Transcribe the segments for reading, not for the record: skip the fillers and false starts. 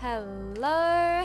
Hello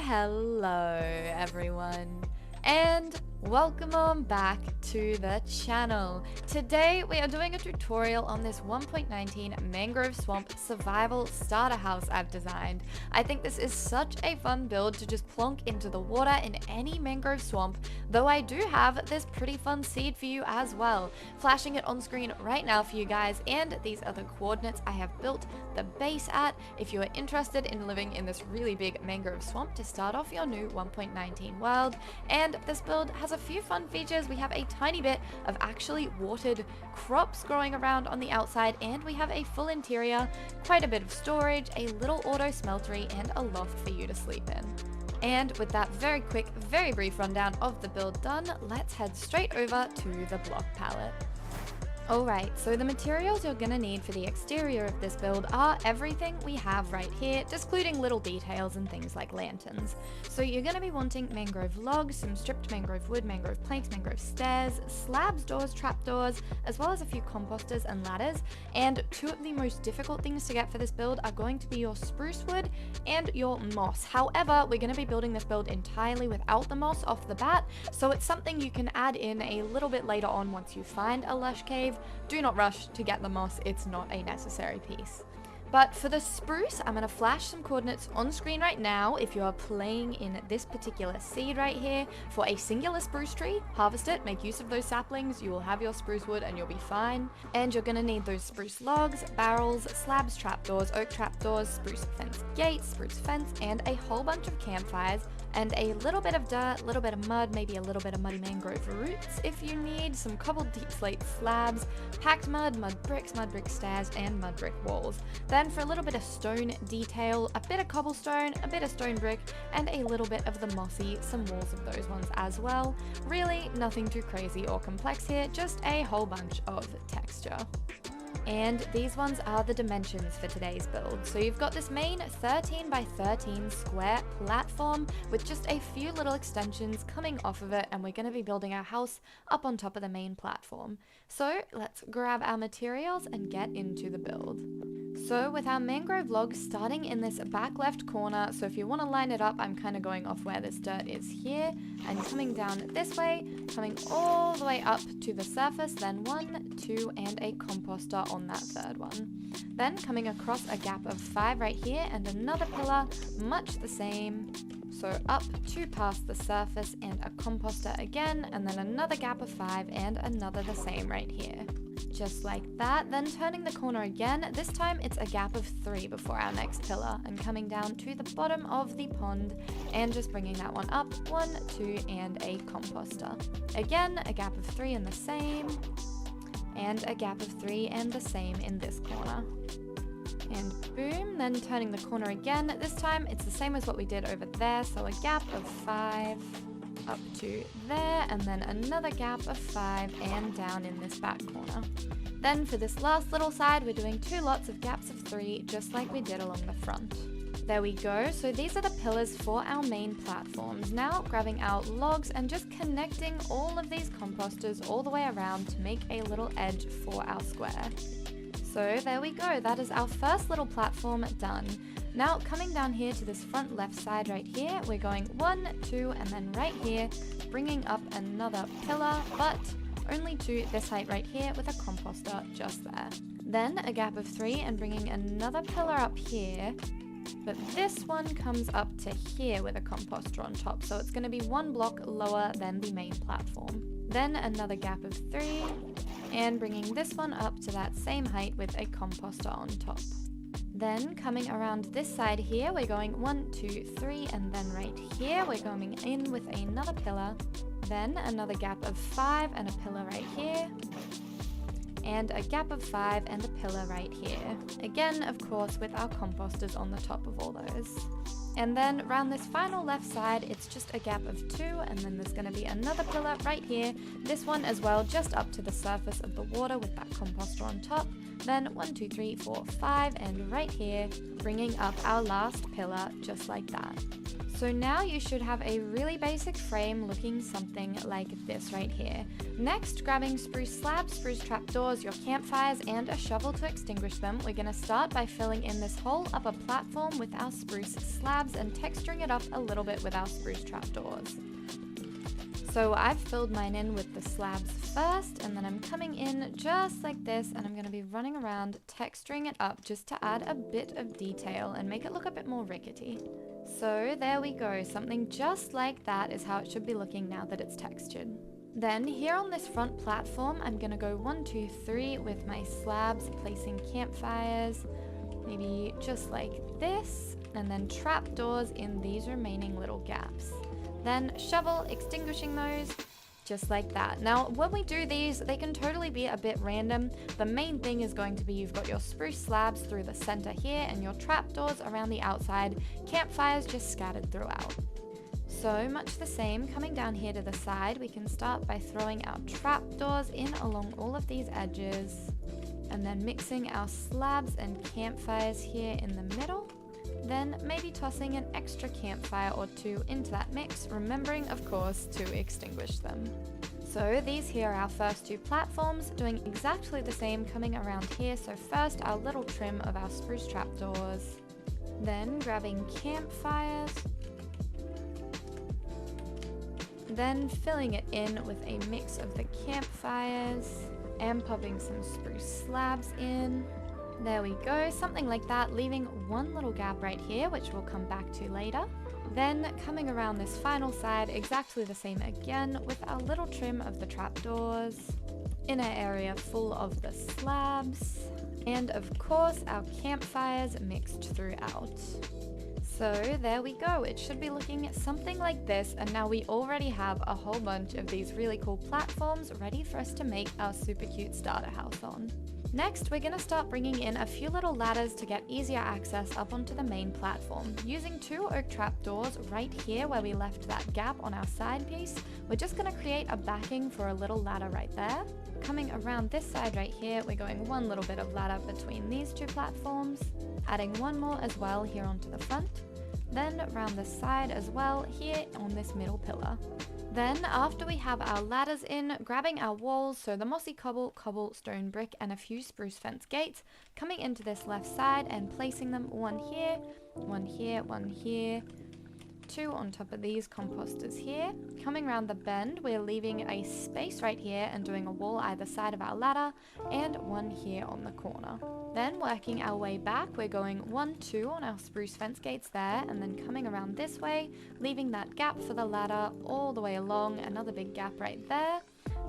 everyone, and welcome on back to the channel. Today we are doing a tutorial on this 1.19 Mangrove Swamp Survival Starter House I've designed. I think this is such a fun build to just plonk into the water in any mangrove swamp, though I do have this pretty fun seed for you as well. Flashing it on screen right now for you guys, and these are the coordinates I have built the base at if you are interested in living in this really big mangrove swamp to start off your new 1.19 world. And this build has a few fun features. We have a tiny bit of actually watered crops growing around on the outside, and we have a full interior, quite a bit of storage, a little auto smeltery, and a loft for you to sleep in. And with that very quick, very brief rundown of the build done, let's head straight over to the block palette. Alright, so the materials you're gonna need for the exterior of this build are everything we have right here, excluding little details and things like lanterns. So you're gonna be wanting mangrove logs, some stripped mangrove wood, mangrove planks, mangrove stairs, slabs, doors, trapdoors, as well as a few composters and ladders. And two of the most difficult things to get for this build are going to be your spruce wood and your moss. However, we're gonna be building this build entirely without the moss off the bat, so it's something you can add in a little bit later on once you find a lush cave. Do not rush to get the moss, it's not a necessary piece. But for the spruce, I'm going to flash some coordinates on screen right now. If you are playing in this particular seed right here for a singular spruce tree, harvest it, make use of those saplings, you will have your spruce wood and you'll be fine. And you're going to need those spruce logs, barrels, slabs, trapdoors, oak trapdoors, spruce fence gates, spruce fence, and a whole bunch of campfires, and a little bit of dirt, a little bit of mud, maybe a little bit of muddy mangrove roots if you need, some cobbled deep slate slabs, packed mud, mud brick stairs, and mud brick walls. Then for a little bit of stone detail, a bit of cobblestone, a bit of stone brick, and a little bit of the mossy, some walls of those ones as well. Really nothing too crazy or complex here, just a whole bunch of texture. And these ones are the dimensions for today's build. So you've got this main 13 by 13 square platform with just a few little extensions coming off of it, and we're going to be building our house up on top of the main platform. So let's grab our materials and get into the build. So with our mangrove logs starting in this back left corner, so if you want to line it up, I'm kind of going off where this dirt is here and coming down this way, coming all the way up to the surface, then 1, 2, and a composter on that third one. Then coming across a gap of 5 right here and another pillar, much the same. So up to past the surface and a composter again, and then another gap of 5 and another the same right here. Just like that, then turning the corner again, this time it's a gap of 3 before our next pillar, and coming down to the bottom of the pond and just bringing that one up, 1, 2, and a composter. Again, a gap of 3 and the same, and a gap of 3 and the same in this corner. And boom, then turning the corner again, this time it's the same as what we did over there, so a gap of 5 up to there, and then another gap of 5 and down in this back corner. Then for this last little side, we're doing 2 lots of gaps of 3, just like we did along the front. There we go, so these are the pillars for our main platforms. Now grabbing our logs and just connecting all of these composters all the way around to make a little edge for our square. So there we go, that is our first little platform done. Now coming down here to this front left side right here, we're going 1, 2, and then right here, bringing up another pillar, but only to this height right here with a composter just there. Then a gap of 3 and bringing another pillar up here, but this one comes up to here with a composter on top, so it's going to be 1 block lower than the main platform. Then another gap of 3, and bringing this one up to that same height with a composter on top. Then coming around this side here, we're going 1, 2, 3, and then right here we're going in with another pillar, then another gap of 5 and a pillar right here, and a gap of 5 and a pillar right here. Again, of course, with our composters on the top of all those. And then around this final left side, it's just a gap of 2, and then there's going to be another pillar right here, this one as well, just up to the surface of the water with that composter on top, then 1, 2, 3, 4, 5, and right here, bringing up our last pillar just like that. So now you should have a really basic frame looking something like this right here. Next, grabbing spruce slabs, spruce trapdoors, your campfires, and a shovel to extinguish them, we're going to start by filling in this whole upper platform with our spruce slabs and texturing it up a little bit with our spruce trapdoors. So I've filled mine in with the slabs first, and then I'm coming in just like this, and I'm going to be running around texturing it up just to add a bit of detail and make it look a bit more rickety. So there we go, something just like that is how it should be looking now that it's textured. Then here on this front platform, I'm going to go 1, 2, 3 with my slabs, placing campfires, maybe just like this, and then trapdoors in these remaining little gaps. Then shovel, extinguishing those, just like that. Now, when we do these, they can totally be a bit random. The main thing is going to be you've got your spruce slabs through the center here and your trapdoors around the outside, campfires just scattered throughout. So much the same, coming down here to the side, we can start by throwing our trapdoors in along all of these edges, and then mixing our slabs and campfires here in the middle. Then maybe tossing an extra campfire or two into that mix, remembering of course to extinguish them. So these here are our first two platforms, doing exactly the same coming around here. So first our little trim of our spruce trapdoors, then grabbing campfires, then filling it in with a mix of the campfires and popping some spruce slabs in. There we go, something like that, leaving one little gap right here, which we'll come back to later. Then coming around this final side, exactly the same again, with our little trim of the trapdoors, inner area full of the slabs, and of course our campfires mixed throughout. So there we go, it should be looking something like this, and now we already have a whole bunch of these really cool platforms ready for us to make our super cute starter house on. Next, we're going to start bringing in a few little ladders to get easier access up onto the main platform. Using two oak trapdoors right here where we left that gap on our side piece, we're just going to create a backing for a little ladder right there. Coming around this side right here, we're going one little bit of ladder between these two platforms, adding one more as well here onto the front, then around the side as well here on this middle pillar. Then, after we have our ladders in, grabbing our walls, so the mossy cobblestone brick, and a few spruce fence gates, coming into this left side and placing them one here, one here, one here, two on top of these composters here. Coming around the bend, we're leaving a space right here and doing a wall either side of our ladder, and one here on the corner. Then working our way back, we're going 1, 2 on our spruce fence gates there, and then coming around this way, leaving that gap for the ladder all the way along, another big gap right there,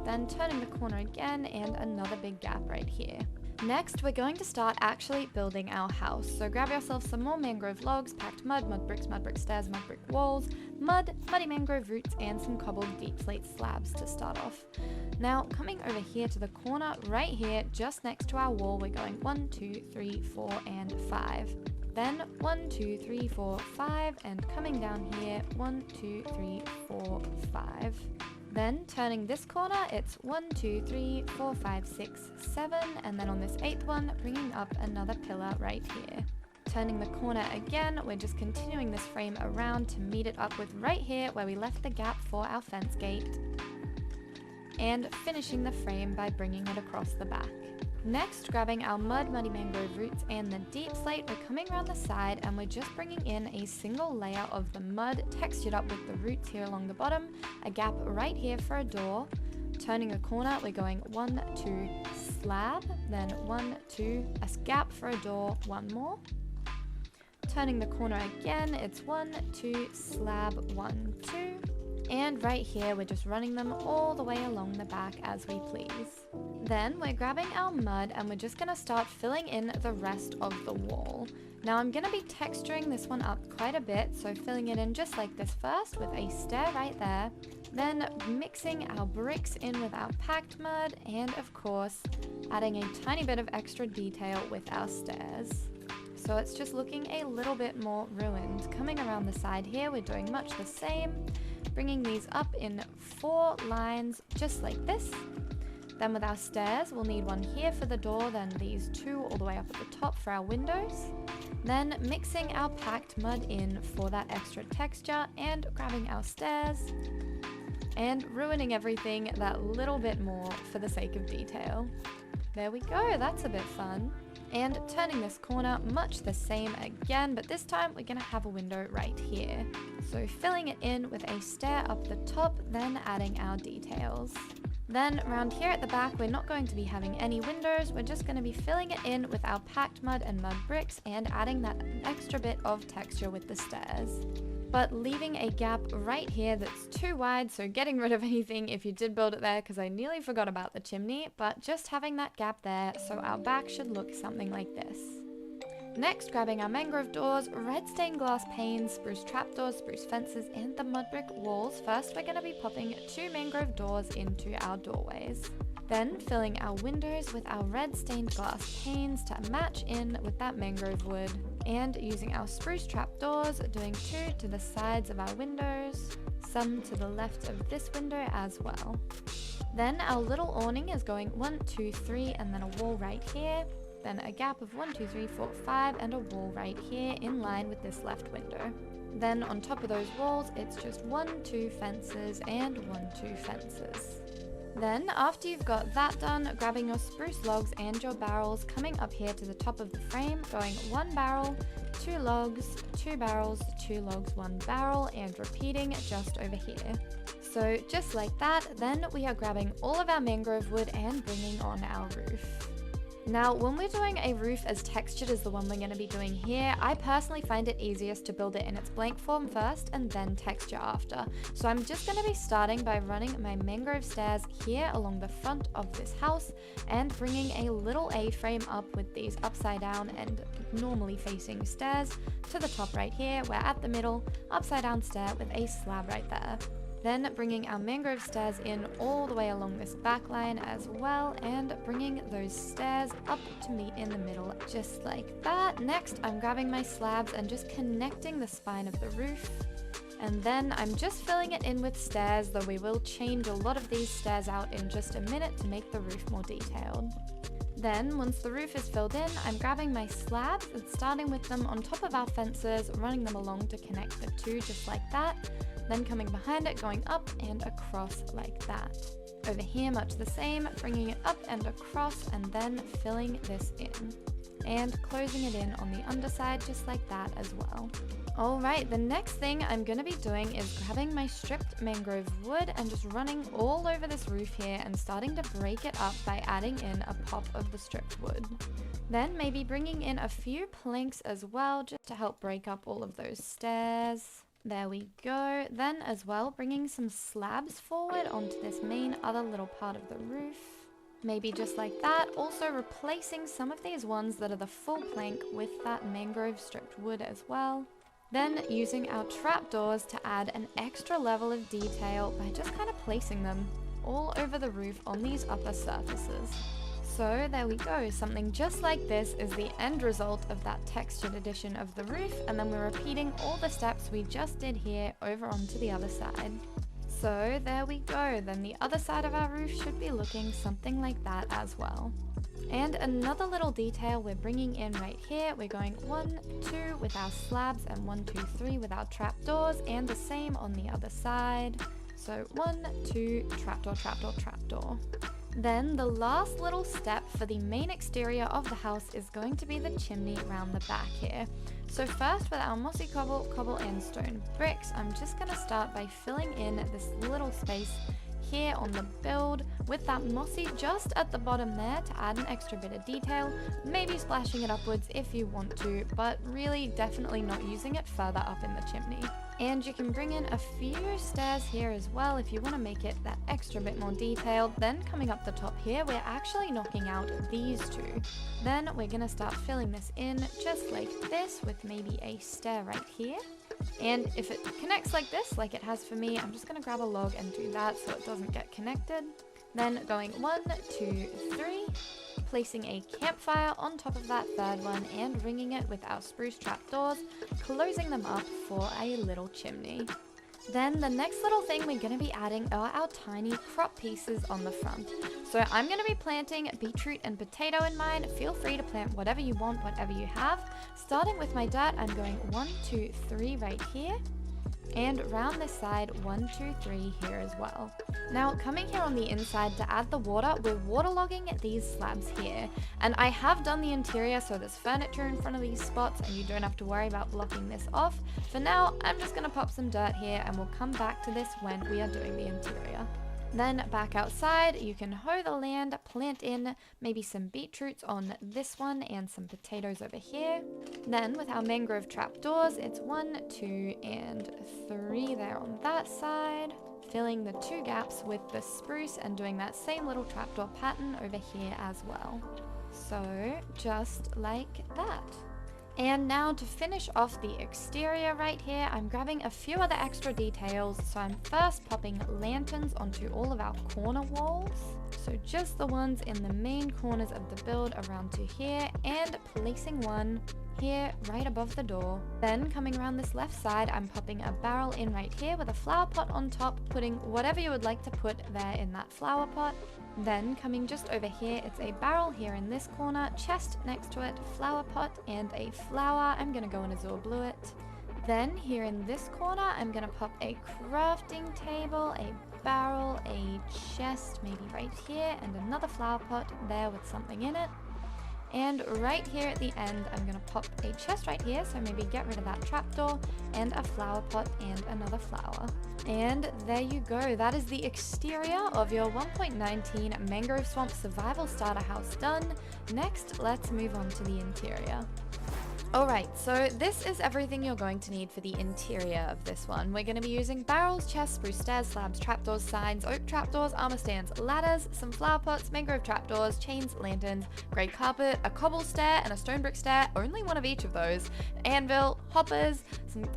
then turning the corner again and another big gap right here. Next, we're going to start actually building our house. So grab yourself some more mangrove logs, packed mud bricks stairs, mud brick walls, muddy mangrove roots, and some cobbled deep slate slabs to start off. Now, coming over here to the corner, right here, just next to our wall, we're going 1, 2, 3, 4, and 5. Then 1, 2, 3, 4, 5, and coming down here, 1, 2, 3, 4, 5. Then turning this corner, it's 1, 2, 3, 4, 5, 6, 7, and then on this 8th one, bringing up another pillar right here. Turning the corner again, we're just continuing this frame around to meet it up with right here where we left the gap for our fence gate, and finishing the frame by bringing it across the back. Next, grabbing our muddy mangrove roots and the deep slate, we're coming around the side and we're just bringing in a single layer of the mud textured up with the roots here along the bottom, a gap right here for a door. Turning a corner, we're going 1, 2, slab, then 1, 2, a gap for a door, one more. Turning the corner again, it's 1, 2, slab, 1, 2. And right here, we're just running them all the way along the back as we please. Then we're grabbing our mud and we're just gonna start filling in the rest of the wall. Now I'm gonna be texturing this one up quite a bit, so filling it in just like this first with a stair right there, then mixing our bricks in with our packed mud, and of course, adding a tiny bit of extra detail with our stairs. So it's just looking a little bit more ruined. Coming around the side here, we're doing much the same, bringing these up in 4 lines just like this. Then with our stairs, we'll need one here for the door, then these two all the way up at the top for our windows. Then mixing our packed mud in for that extra texture and grabbing our stairs and ruining everything that little bit more for the sake of detail. There we go, that's a bit fun. And turning this corner much the same again, but this time we're gonna have a window right here. So filling it in with a stair up the top, then adding our details. Then around here at the back, we're not going to be having any windows, we're just going to be filling it in with our packed mud and mud bricks and adding that extra bit of texture with the stairs. But leaving a gap right here that's too wide, so getting rid of anything if you did build it there, because I nearly forgot about the chimney, but just having that gap there so our back should look something like this. Next, grabbing our mangrove doors, red stained glass panes, spruce trapdoors, spruce fences, and the mud brick walls. First, we're going to be popping 2 mangrove doors into our doorways. Then filling our windows with our red stained glass panes to match in with that mangrove wood. And using our spruce trapdoors, doing 2 to the sides of our windows, some to the left of this window as well. Then our little awning is going 1, 2, 3, and then a wall right here. Then a gap of 1, 2, 3, 4, 5, and a wall right here in line with this left window. Then on top of those walls, it's just 1, 2 fences and 1, 2 fences. Then after you've got that done, grabbing your spruce logs and your barrels, coming up here to the top of the frame, going 1 barrel, 2 logs, 2 barrels, 2 logs, 1 barrel, and repeating just over here. So just like that, then we are grabbing all of our mangrove wood and bringing on our roof. Now, when we're doing a roof as textured as the one we're going to be doing here, I personally find it easiest to build it in its blank form first and then texture after. So I'm just going to be starting by running my mangrove stairs here along the front of this house and bringing a little A-frame up with these upside down and normally facing stairs to the top right here, where at the middle, upside down stair with a slab right there. Then bringing our mangrove stairs in all the way along this back line as well, and bringing those stairs up to meet in the middle just like that. Next, I'm grabbing my slabs and just connecting the spine of the roof. And then I'm just filling it in with stairs, though we will change a lot of these stairs out in just a minute to make the roof more detailed. Then, once the roof is filled in, I'm grabbing my slabs and starting with them on top of our fences, running them along to connect the two just like that. Then coming behind it, going up and across like that. Over here, much the same, bringing it up and across and then filling this in. And closing it in on the underside just like that as well. Alright, the next thing I'm going to be doing is grabbing my stripped mangrove wood and just running all over this roof here and starting to break it up by adding in a pop of the stripped wood. Then maybe bringing in a few planks as well just to help break up all of those stairs. There we go. Then as well, bringing some slabs forward onto this main other little part of the roof. Maybe just like that. Also replacing some of these ones that are the full plank with that mangrove stripped wood as well. Then using our trapdoors to add an extra level of detail by just kind of placing them all over the roof on these upper surfaces. So there we go, something just like this is the end result of that textured edition of the roof, and then we're repeating all the steps we just did here over onto the other side. So there we go, then the other side of our roof should be looking something like that as well. And another little detail we're bringing in right here, we're going 1, 2 with our slabs and 1, 2, 3 with our trapdoors, and the same on the other side. So 1, 2, trapdoor, trapdoor, trapdoor. Then the last little step for the main exterior of the house is going to be the chimney around the back here. So first with our mossy cobble and stone bricks, I'm just going to start by filling in this little space here on the build with that mossy just at the bottom there to add an extra bit of detail, maybe splashing it upwards if you want to, but really definitely not using it further up in the chimney. And you can bring in a few stairs here as well if you want to make it that extra bit more detailed. Then coming up the top here, we're actually knocking out these two. Then we're going to start filling this in just like this with maybe a stair right here. And if it connects like this, like it has for me, I'm just going to grab a log and do that so it doesn't get connected. Then going 1, 2, 3, placing a campfire on top of that third one and ringing it with our spruce trapdoors, closing them up for a little chimney. Then the next little thing we're going to be adding are our tiny crop pieces on the front. So I'm going to be planting beetroot and potato in mine. Feel free to plant whatever you want, whatever you have. Starting with my dirt, I'm going 1, 2, 3 right here. And around this side, 1, 2, 3 here as well. Now coming here on the inside to add the water, we're waterlogging these slabs here. And I have done the interior, so there's furniture in front of these spots and you don't have to worry about blocking this off. For now, I'm just going to pop some dirt here and we'll come back to this when we are doing the interior. Then back outside, you can hoe the land, plant in maybe some beetroots on this one and some potatoes over here. Then with our mangrove trapdoors, it's 1, 2, and 3 there on that side. Filling the 2 gaps with the spruce and doing that same little trapdoor pattern over here as well. So just like that. And now to finish off the exterior right here, I'm grabbing a few other extra details. So I'm first popping lanterns onto all of our corner walls. So just the ones in the main corners of the build around to here, and placing one here right above the door. Then coming around this left side, I'm popping a barrel in right here with a flower pot on top, putting whatever you would like to put there in that flower pot. Then coming just over here, it's a barrel here in this corner, chest next to it, flower pot and a flower. I'm gonna go in azure blue it. Then here in this corner, I'm gonna pop a crafting table, a barrel, a chest maybe right here, and another flower pot there with something in it. And right here at the end, I'm going to pop a chest right here, so maybe get rid of that trapdoor, and a flower pot and another flower. And there you go, that is the exterior of your 1.19 Mangrove Swamp Survival Starter House done. Next, let's move on to the interior. Alright, so this is everything you're going to need for the interior of this one. We're going to be using barrels, chests, spruce stairs, slabs, trapdoors, signs, oak trapdoors, armor stands, ladders, some flower pots, mangrove trapdoors, chains, lanterns, grey carpet, a cobble stair, and a stone brick stair, only one of each of those, anvil, hoppers,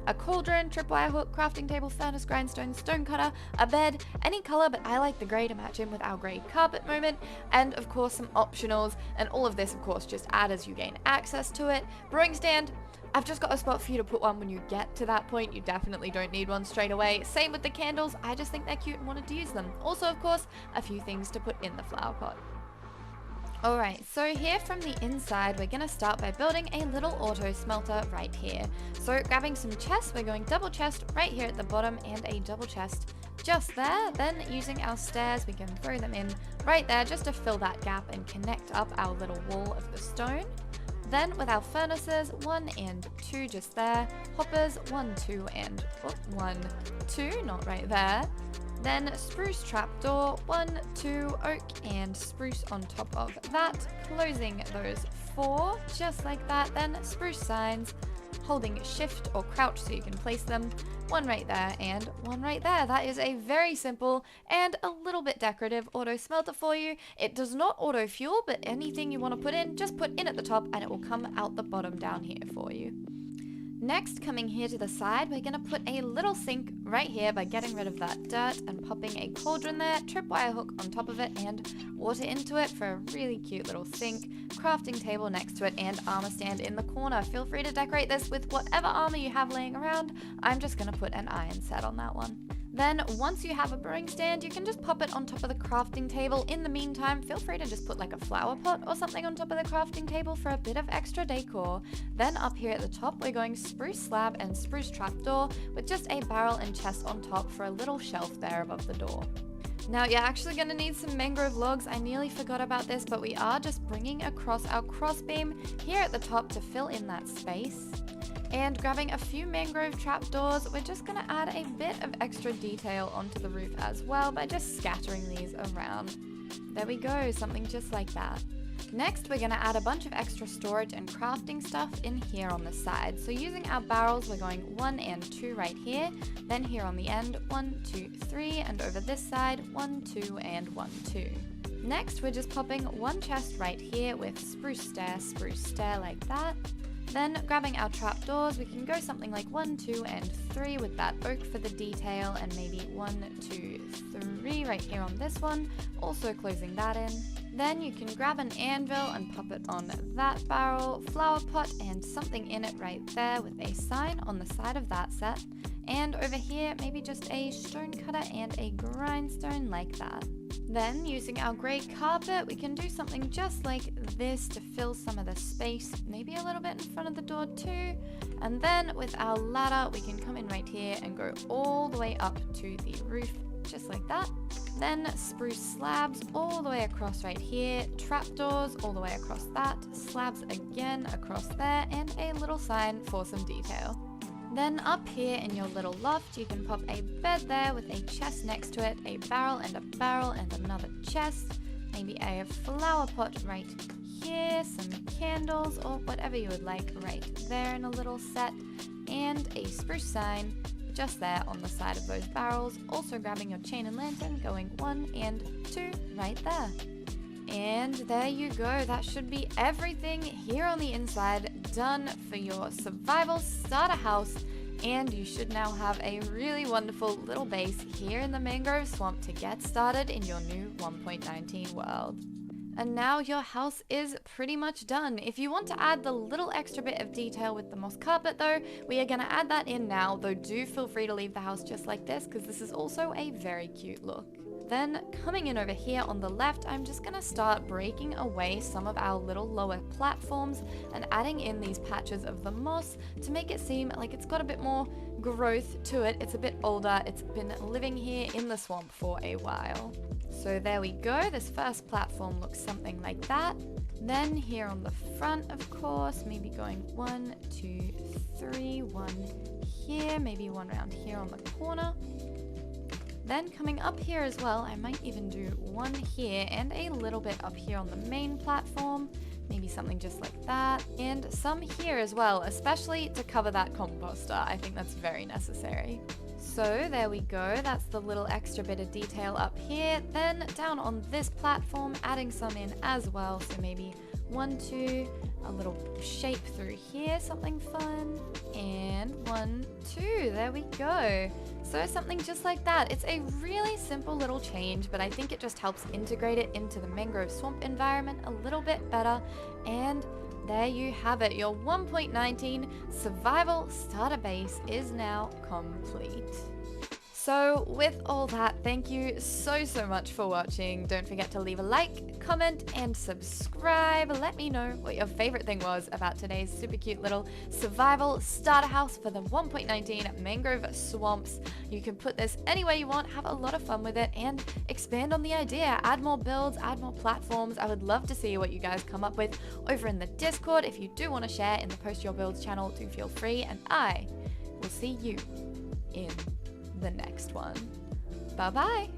a cauldron, tripwire hook, crafting table, furnace, grindstone, stone cutter, a bed, any colour, but I like the grey to match in with our grey carpet moment, and of course some optionals, and all of this of course just add as you gain access to it. Brewing stand, I've just got a spot for you to put one when you get to that point. You definitely don't need one straight away. Same with the candles, I just think they're cute and wanted to use them. Also of course, a few things to put in the flower pot. Alright, so here from the inside, we're going to start by building a little auto smelter right here. So grabbing some chests, we're going double chest right here at the bottom and a double chest just there. Then using our stairs, we can throw them in right there just to fill that gap and connect up our little wall of the stone. Then with our furnaces, 1 and 2 just there. Hoppers, 1, 2 and 1, 2, not right there. Then spruce trapdoor, 1, 2, oak and spruce on top of that, closing those 4 just like that. Then spruce signs, holding shift or crouch so you can place them, 1 right there and 1 right there. That is a very simple and a little bit decorative auto smelter for you. It does not auto fuel, but anything you want to put in, just put in at the top and it will come out the bottom down here for you. Next, coming here to the side, we're going to put a little sink right here by getting rid of that dirt and popping a cauldron there, tripwire hook on top of it, and water into it for a really cute little sink, crafting table next to it, and armor stand in the corner. Feel free to decorate this with whatever armor you have laying around. I'm just going to put an iron set on that one. Then once you have a brewing stand, you can just pop it on top of the crafting table. In the meantime, feel free to just put like a flower pot or something on top of the crafting table for a bit of extra decor. Then up here at the top, we're going spruce slab and spruce trapdoor with just a barrel and chest on top for a little shelf there above the door. Now you're actually going to need some mangrove logs. I nearly forgot about this, but we are just bringing across our crossbeam here at the top to fill in that space. And grabbing a few mangrove trapdoors, we're just going to add a bit of extra detail onto the roof as well by just scattering these around. There we go, something just like that. Next, we're going to add a bunch of extra storage and crafting stuff in here on the side. So using our barrels, we're going 1 and 2 right here. Then here on the end, 1, 2, 3, and over this side, 1, 2, and 1, 2. Next, we're just popping 1 chest right here with spruce stair like that. Then grabbing our trapdoors, we can go something like 1, 2, and 3 with that oak for the detail, and maybe 1, 2, 3 right here on this one, also closing that in. Then you can grab an anvil and pop it on that barrel, flower pot, and something in it right there with a sign on the side of that set. And over here, maybe just a stone cutter and a grindstone like that. Then, using our grey carpet, we can do something just like this to fill some of the space, maybe a little bit in front of the door too. And then with our ladder, we can come in right here and go all the way up to the roof, just like that. Then spruce slabs all the way across right here, trapdoors all the way across that, slabs again across there, and a little sign for some detail. Then up here in your little loft, you can pop a bed there with a chest next to it, a barrel and another chest, maybe a flower pot right here, some candles or whatever you would like right there in a little set, and a spruce sign just there on the side of those barrels. Also grabbing your chain and lantern, going 1 and 2 right there. And there you go, that should be everything here on the inside done for your survival starter house, and you should now have a really wonderful little base here in the Mangrove Swamp to get started in your new 1.19 world. And now your house is pretty much done. If you want to add the little extra bit of detail with the moss carpet though, we are going to add that in now, though do feel free to leave the house just like this because this is also a very cute look. Then coming in over here on the left, I'm just going to start breaking away some of our little lower platforms and adding in these patches of the moss to make it seem like it's got a bit more growth to it. It's a bit older, it's been living here in the swamp for a while. So there we go, this first platform looks something like that. Then here on the front, of course, maybe going 1, 2, 3, 1 here, maybe 1 around here on the corner. Then coming up here as well, I might even do 1 here and a little bit up here on the main platform, maybe something just like that, and some here as well, especially to cover that composter. I think that's very necessary. So there we go, that's the little extra bit of detail up here. Then down on this platform, adding some in as well, so maybe 1, 2, a little shape through here, something fun, and 1, 2, there we go. So something just like that. It's a really simple little change, but I think it just helps integrate it into the Mangrove Swamp environment a little bit better. And there you have it. Your 1.19 survival starter base is now complete. So with all that, thank you so much for watching. Don't forget to leave a like, comment, and subscribe. Let me know what your favorite thing was about today's super cute little survival starter house for the 1.19 Mangrove Swamps. You can put this any way you want, have a lot of fun with it, and expand on the idea. Add more builds, add more platforms. I would love to see what you guys come up with over in the Discord. If you do want to share in the Post Your Builds channel, do feel free, and I will see you in the next one. Bye bye.